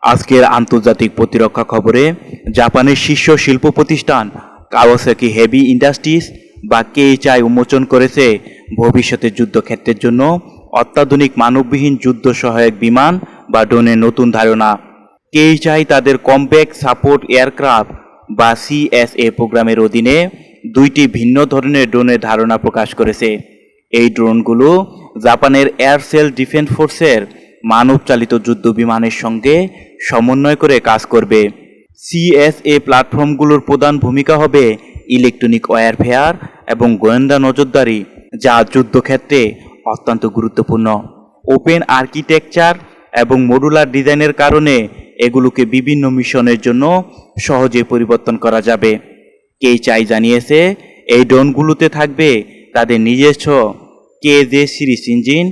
আজকের আন্তর্জাতিক প্রতিরক্ষা খবরে জাপানের শীর্ষ শিল্প প্রতিষ্ঠান কাওয়াসাকি হেভি ইন্ডাস্ট্রিজ বা কেএইচআই উন্মোচন করেছে ভবিষ্যতের যুদ্ধক্ষেত্রের জন্য অত্যাধুনিক মানববিহীন যুদ্ধ সহায়ক বিমান বা ড্রোনের নতুন ধারণা। কেএইচআই তাদের কম্প্যাক্ট সাপোর্ট এয়ারক্রাফট বা সিএসএ প্রোগ্রামের অধীনে দুইটি ভিন্ন ধরনের ড্রোনের ধারণা প্রকাশ করেছে। এই ড্রোনগুলো জাপানের এয়ার সেল ডিফেন্স ফোর্সের মানবচালিত যুদ্ধ বিমানের সঙ্গে সমন্বয় করে কাজ করবে। সিএসএ প্ল্যাটফর্মগুলোর প্রধান ভূমিকা হবে ইলেকট্রনিক ওয়্যারফেয়ার এবং গোয়েন্দা নজরদারি, যা যুদ্ধক্ষেত্রে অত্যন্ত গুরুত্বপূর্ণ। ওপেন আর্কিটেকচার এবং মডুলার ডিজাইনের কারণে এগুলোকে বিভিন্ন মিশনের জন্য সহজে পরিবর্তন করা যাবে। কেএইচআই জানিয়েছে এই ড্রোনগুলোতে থাকবে তাদের নিজস্ব কেজে সিরিজ ইঞ্জিন,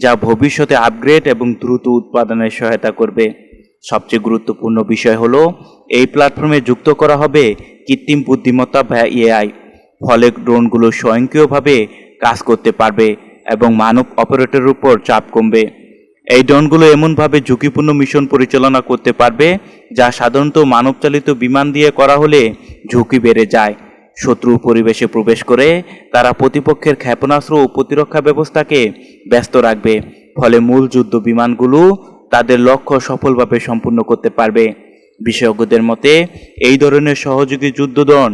যা ভবিষ্যতে আপগ্রেড এবং দ্রুত উৎপাদনে সহায়তা করবে। সবচেয়ে গুরুত্বপূর্ণ বিষয় হলো এই প্ল্যাটফর্মে যুক্ত করা হবে কৃত্রিম বুদ্ধিমত্তা বা এআই, ফলে ড্রোনগুলো স্বয়ংক্রিয়ভাবে কাজ করতে পারবে এবং মানব অপারেটরের উপর চাপ কমবে। এই ড্রোনগুলো এমনভাবে ঝুঁকিপূর্ণ মিশন পরিচালনা করতে পারবে যা সাধারণত মানবচালিত বিমান দিয়ে করা হলে ঝুঁকি বেড়ে যায়। শত্রুর পরিবেশে প্রবেশ করে তারা প্রতিপক্ষের ক্ষেপণাস্ত্র ও প্রতিরক্ষা ব্যবস্থাকে ব্যস্ত রাখবে, ফলে মূল যুদ্ধ বিমানগুলো তাদের লক্ষ্য সফলভাবে সম্পূর্ণ করতে পারবে। বিশেষজ্ঞদের মতে এই ধরনের সহযোগী যুদ্ধ ড্রোন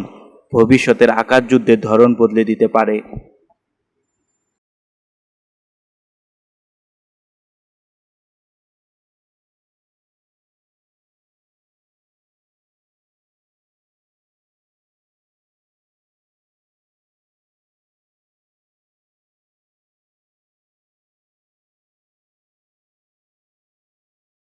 ভবিষ্যতের আকাশ যুদ্ধের ধরন বদলে দিতে পারে।